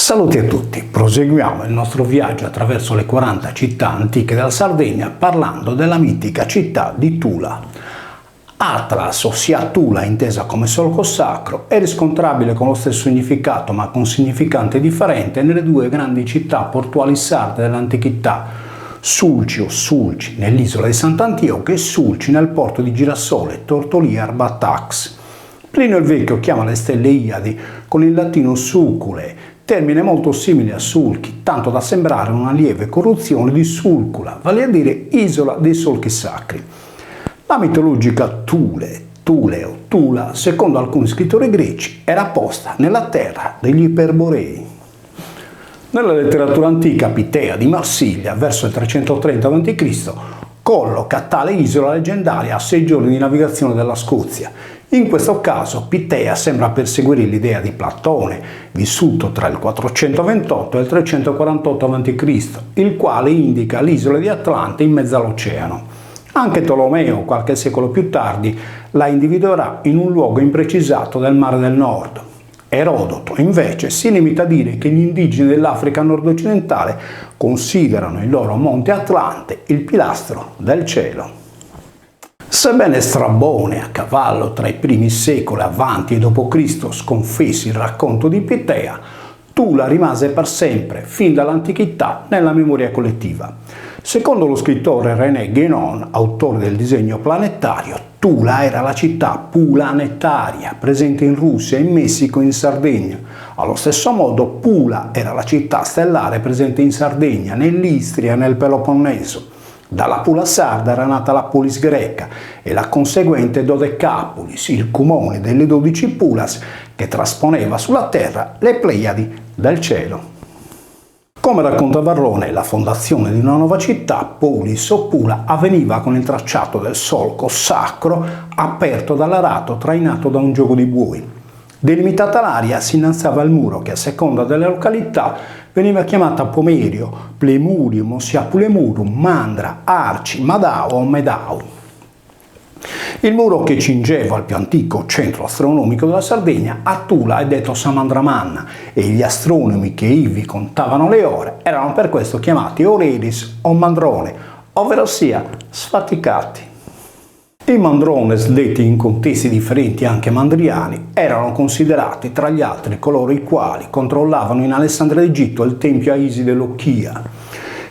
Saluti a tutti, proseguiamo il nostro viaggio attraverso le 40 città antiche della Sardegna parlando della mitica città di Tula. Atlas, ossia Tula intesa come solco sacro, è riscontrabile con lo stesso significato ma con significante differente nelle due grandi città portuali sarde dell'antichità, Sulci o Sulci nell'isola di Sant'Antioco e Sulci nel porto di Girasole, Tortolia, Arbatax. Plinio il Vecchio chiama le stelle Iadi con il latino sucule, termine molto simile a sulchi, tanto da sembrare una lieve corruzione di sulcula, vale a dire isola dei solchi sacri. La mitologica Thule o Tula, secondo alcuni scrittori greci, era posta nella terra degli Iperborei. Nella letteratura antica Pitea di Marsiglia, verso il 330 a.C., colloca tale isola leggendaria a 6 giorni di navigazione dalla Scozia. In questo caso Pitea sembra perseguire l'idea di Platone, vissuto tra il 428 e il 348 a.C., il quale indica l'isola di Atlante in mezzo all'oceano. Anche Tolomeo, qualche secolo più tardi, la individuerà in un luogo imprecisato del Mare del Nord. Erodoto, invece, si limita a dire che gli indigeni dell'Africa nord-occidentale considerano il loro monte Atlante il pilastro del cielo. Sebbene Strabone, a cavallo tra i primi secoli avanti e d.C., sconfesse il racconto di Pitea, Tula rimase per sempre, fin dall'antichità, nella memoria collettiva. Secondo lo scrittore René Guénon, autore del disegno planetario, Tula era la città pulanetaria, presente in Russia, in Messico e in Sardegna. Allo stesso modo, Pula era la città stellare presente in Sardegna, nell'Istria e nel Peloponneso. Dalla Pula sarda era nata la polis greca e la conseguente Dodecapolis, il cumone delle 12 Pulas che trasponeva sulla terra le Pleiadi del cielo. Come racconta Varrone, la fondazione di una nuova città, polis o Pula, avveniva con il tracciato del solco sacro aperto dall'arato trainato da un giogo di buoi. Delimitata l'area si innalzava il muro che a seconda delle località veniva chiamata Pomerio, Plemurium, ossia Pulemurum, Mandra, Arci, Madao o Medao. Il muro che cingeva il più antico centro astronomico della Sardegna, a Tula, è detto Samandramanna, e gli astronomi che ivi contavano le ore erano per questo chiamati Orelis o Mandrone, ovvero sia sfaticati. I Mandrones, detti in contesti differenti anche mandriani, erano considerati tra gli altri coloro i quali controllavano in Alessandria d'Egitto il tempio a Iside Lochia.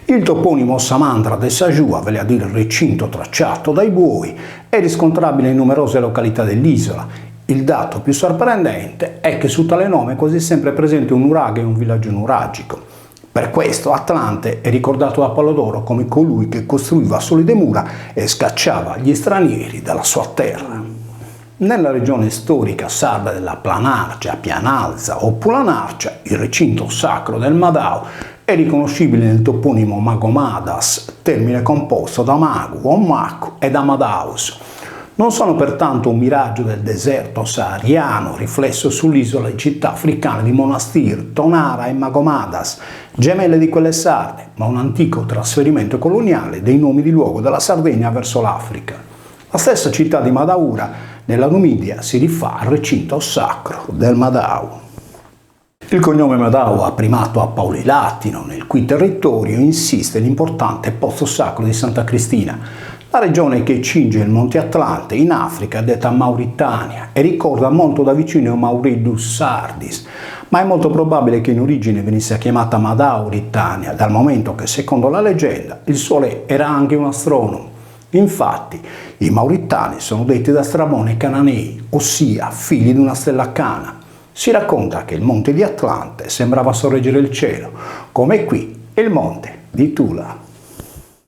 Il toponimo Samandra de Sajua, vale a dire il recinto tracciato dai buoi, è riscontrabile in numerose località dell'isola. Il dato più sorprendente è che su tale nome è quasi sempre presente un nuraghe e un villaggio nuragico. Per questo Atlante è ricordato da Apollodoro come colui che costruiva solide mura e scacciava gli stranieri dalla sua terra. Nella regione storica sarda della Planarcia, Pianalza o Pulanarcia, il recinto sacro del Madao è riconoscibile nel toponimo Magomadas, termine composto da Magu o Macu e da Madaus. Non sono pertanto un miraggio del deserto sahariano riflesso sull'isola di città africane di Monastir, Tonara e Magomadas, gemelle di quelle sarde, ma un antico trasferimento coloniale dei nomi di luogo della Sardegna verso l'Africa. La stessa città di Madaura, nella Numidia, si rifà al recinto sacro del Madau. Il cognome Madau ha primato a Paulilatino, nel cui territorio insiste l'importante pozzo sacro di Santa Cristina. La regione che cinge il Monte Atlante in Africa è detta Mauritania e ricorda molto da vicino Mauridus Sardis, ma è molto probabile che in origine venisse chiamata Madauritania, dal momento che, secondo la leggenda, il suo re era anche un astronomo. Infatti, i Mauritani sono detti da Strabone Cananei, ossia figli di una stella Cana. Si racconta che il monte di Atlante sembrava sorreggere il cielo, come qui il monte di Tula.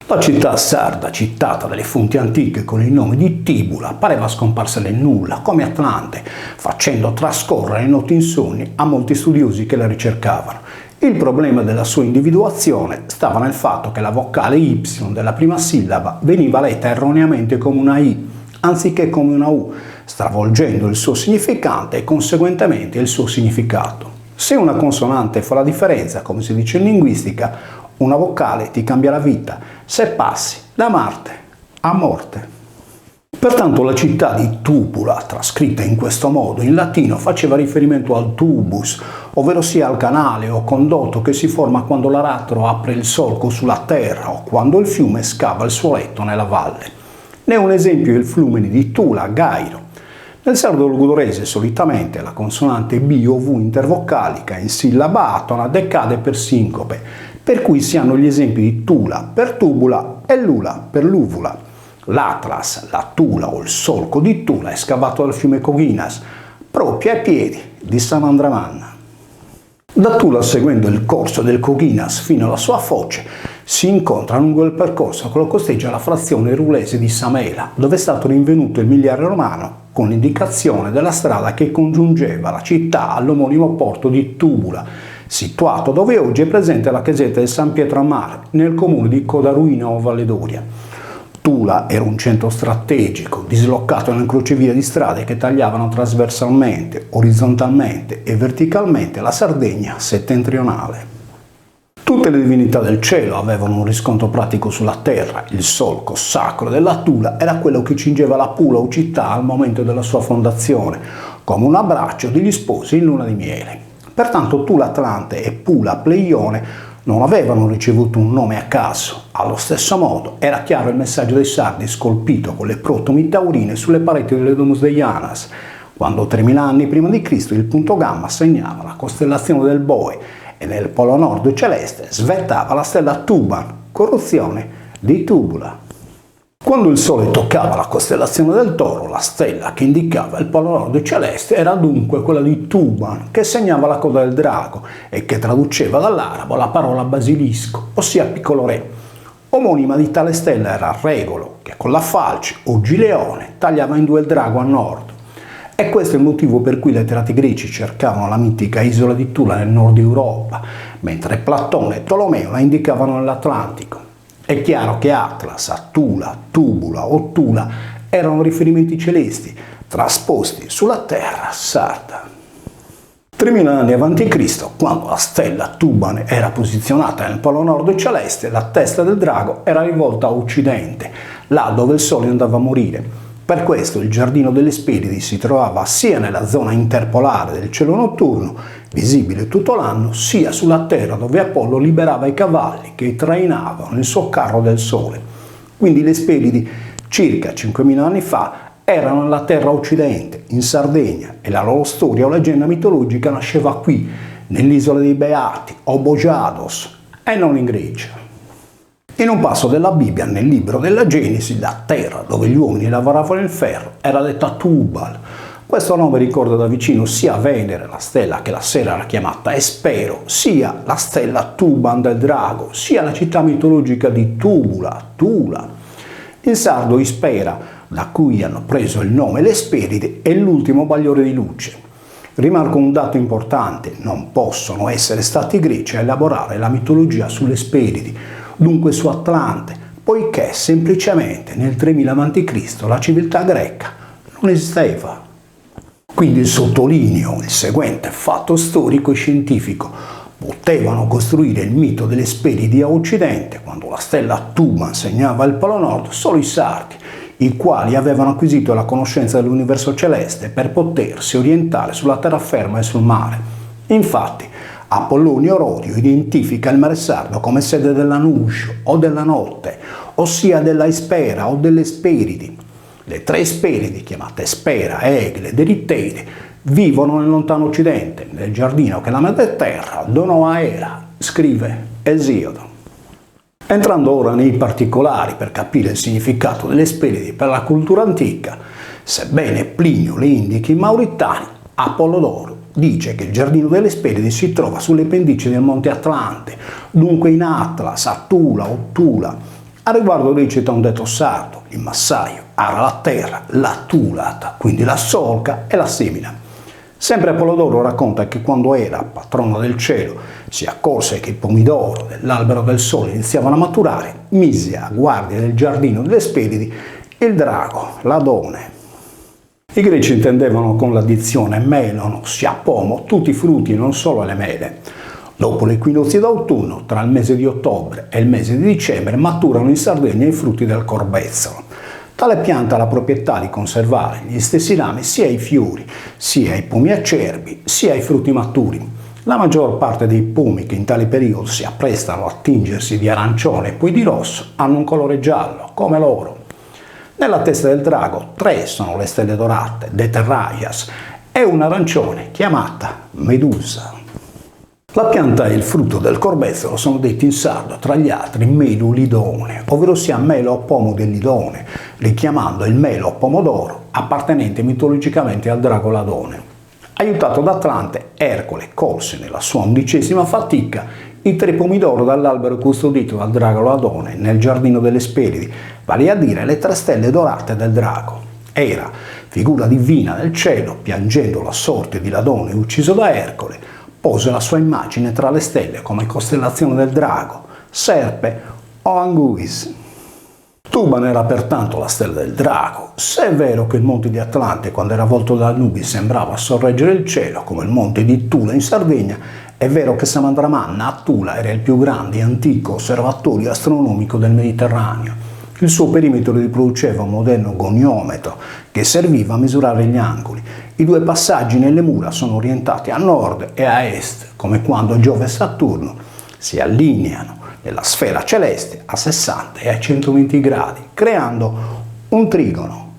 La città sarda, citata dalle fonti antiche con il nome di Tibula, pareva scomparsa nel nulla, come Atlante, facendo trascorrere notti insonni a molti studiosi che la ricercavano. Il problema della sua individuazione stava nel fatto che la vocale Y della prima sillaba veniva letta erroneamente come una I, anziché come una U, stravolgendo il suo significante e conseguentemente il suo significato. Se una consonante fa la differenza, come si dice in linguistica, una vocale ti cambia la vita, se passi da Marte a morte. Pertanto la città di Tubula, trascritta in questo modo in latino, faceva riferimento al tubus, ovvero sia al canale o condotto che si forma quando l'aratro apre il solco sulla terra o quando il fiume scava il suo letto nella valle. Ne è un esempio il Flumini di Tula, Gairo. Nel sardo logudorese solitamente la consonante B o V intervocalica in sillaba atona decade per sincope, per cui si hanno gli esempi di Tula per tubula e Lula per luvula. L'Atlas, la Tula o il solco di Tula è scavato dal fiume Coghinas, proprio ai piedi di San Andremanna. Da Tula, seguendo il corso del Coghinas fino alla sua foce, si incontra lungo il percorso che lo costeggia la frazione rulese di Samela, dove è stato rinvenuto il miliare romano con l'indicazione della strada che congiungeva la città all'omonimo porto di Tubula, situato dove oggi è presente la chiesetta di San Pietro a Mare, nel comune di Codaruina o Valle d'Oria. Tula era un centro strategico, dislocato nel crocevia di strade che tagliavano trasversalmente, orizzontalmente e verticalmente la Sardegna settentrionale. Tutte le divinità del cielo avevano un riscontro pratico sulla terra. Il solco sacro della Tula era quello che cingeva la Pula o città al momento della sua fondazione, come un abbraccio degli sposi in luna di miele. Pertanto Tula Atlante e Pula Pleione non avevano ricevuto un nome a caso. Allo stesso modo era chiaro il messaggio dei sardi scolpito con le protomi taurine sulle pareti delle Domus Deianas, quando 3000 anni prima di Cristo il punto gamma segnava la costellazione del Boe e nel polo nord celeste svettava la stella Tuban, corruzione di Tubula. Quando il Sole toccava la costellazione del Toro, la stella che indicava il polo nord celeste era dunque quella di Tuban, che segnava la coda del drago e che traduceva dall'arabo la parola basilisco, ossia piccolo re. Omonima di tale stella era Regolo, che con la falce o Gileone tagliava in due il drago a nord. E questo è il motivo per cui i letterati greci cercavano la mitica isola di Tula nel nord Europa, mentre Platone e Tolomeo la indicavano nell'Atlantico. È chiaro che Atlas, Attula, Tubula o Tula erano riferimenti celesti, trasposti sulla terra sarda. 3000 anni avanti Cristo, quando la stella Tuban era posizionata nel polo nord celeste, la testa del drago era rivolta a occidente, là dove il sole andava a morire. Per questo il giardino delle Spiridi si trovava sia nella zona interpolare del cielo notturno, visibile tutto l'anno, sia sulla terra dove Apollo liberava i cavalli che trainavano il suo carro del sole. Quindi le Spiridi, circa 5000 anni fa, erano nella terra occidente, in Sardegna, e la loro storia o leggenda mitologica nasceva qui, nell'isola dei Beati, o Bojados, e non in Grecia. In un passo della Bibbia, nel libro della Genesi, la terra dove gli uomini lavoravano il ferro era detta Tubal. Questo nome ricorda da vicino sia Venere, la stella che la sera era chiamata Espero, sia la stella Tuban del drago, sia la città mitologica di Tubula, Tula. In sardo Ispera, da cui hanno preso il nome le Speridi, è l'ultimo bagliore di luce. Rimarco un dato importante: non possono essere stati i greci a elaborare la mitologia sulle Speridi, dunque su Atlante, poiché semplicemente nel 3000 a.C. la civiltà greca non esisteva. Quindi sottolineo il seguente fatto storico e scientifico: potevano costruire il mito delle Speridi a occidente, quando la stella Tuban segnava il polo nord, solo i sardi, i quali avevano acquisito la conoscenza dell'universo celeste per potersi orientare sulla terraferma e sul mare. Infatti, Apollonio Rodio identifica il mare sardo come sede della Nuscio o della notte, ossia della Ispera o delle Speridi. Le tre Speridi, chiamate Spera, Egle ed Eritteide, vivono nel lontano occidente, nel giardino che la madre terra donò a Era, scrive Esiodo. Entrando ora nei particolari per capire il significato delle Speridi per la cultura antica, sebbene Plinio le indichi in Mauritania, Apollodoro dice che il giardino delle Speridi si trova sulle pendici del monte Atlante, dunque in Atlas, a Tula o Tula. A riguardo recita un detto sardo: il massaio ara la terra, la tulata, quindi la solca e la semina. Sempre Apollodoro racconta che quando Era, patrona del cielo, si accorse che i pomidori dell'albero del sole iniziavano a maturare, mise a guardia del giardino delle Speridi il drago, l'Adone. I greci intendevano con l'addizione melon, sia pomo, tutti i frutti, non solo le mele. Dopo l'equinozio d'autunno, tra il mese di ottobre e il mese di dicembre, maturano in Sardegna i frutti del corbezzolo. Tale pianta ha la proprietà di conservare gli stessi rami sia ai fiori, sia ai pomi acerbi, sia ai frutti maturi. La maggior parte dei pomi che in tale periodo si apprestano a tingersi di arancione e poi di rosso hanno un colore giallo, come l'oro. Nella testa del drago 3 sono le stelle dorate, Deuterias, e un arancione chiamata Medusa. La pianta e il frutto del corbezzolo sono detti in sardo, tra gli altri, melulidone, ovvero sia melo pomo dell'idone, richiamando il melo pomodoro appartenente mitologicamente al drago Ladone. Aiutato da Atlante, Ercole colse nella sua 11ª fatica i 3 pomidoro dall'albero custodito dal drago Ladone nel giardino delle Speridi, vale a dire le 3 stelle dorate del drago. Era figura divina del cielo, piangendo la sorte di Ladone ucciso da Ercole, pose la sua immagine tra le stelle come costellazione del drago, Serpe o Anguis. Tuban era pertanto la stella del drago. Se è vero che il monte di Atlante, quando era avvolto da nubi, sembrava sorreggere il cielo, come il monte di Tula in Sardegna, è vero che Samandramanna a Tula era il più grande e antico osservatorio astronomico del Mediterraneo. Il suo perimetro riproduceva un moderno goniometro che serviva a misurare gli angoli. I 2 passaggi nelle mura sono orientati a nord e a est, come quando Giove e Saturno si allineano nella sfera celeste a 60 e a 120 gradi, creando un trigono.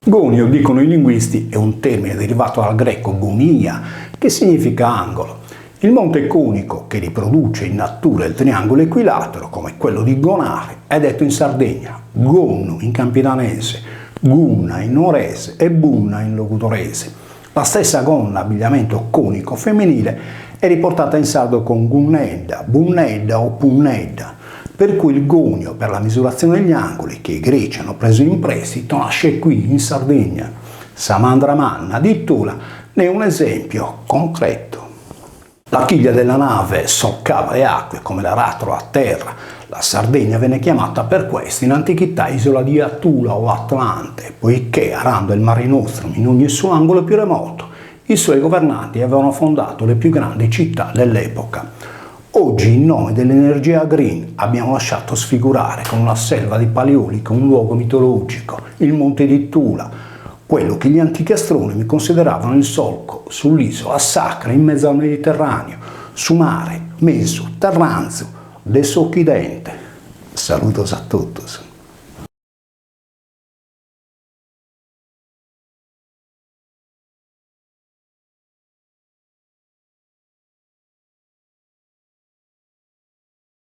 Gonio, dicono i linguisti, è un termine derivato dal greco gonia, che significa angolo. Il monte conico che riproduce in natura il triangolo equilatero, come quello di Gonare, è detto in Sardegna Gonno in campidanese, Gunna in nuorese e Bunna in locutorese. La stessa gonna, abbigliamento conico femminile, è riportata in sardo con Gunnedda, Bunnedda o Punnedda, per cui il gonio per la misurazione degli angoli che i greci hanno preso in prestito nasce qui in Sardegna. Samandramanna di Tula ne è un esempio concreto. La chiglia della nave soccava le acque come l'aratro a terra. La Sardegna venne chiamata per questo in antichità isola di Atula o Atlante, poiché, arando il Mare Nostrum in ogni suo angolo più remoto, i suoi governanti avevano fondato le più grandi città dell'epoca. Oggi, in nome dell'energia green, abbiamo lasciato sfigurare con una selva di Paleolico un luogo mitologico, il Monte di Tula, quello che gli antichi astronomi consideravano il solco sull'isola sacra in mezzo al Mediterraneo, su mare, meso, terranzo, de Occidente. Saludos a todos.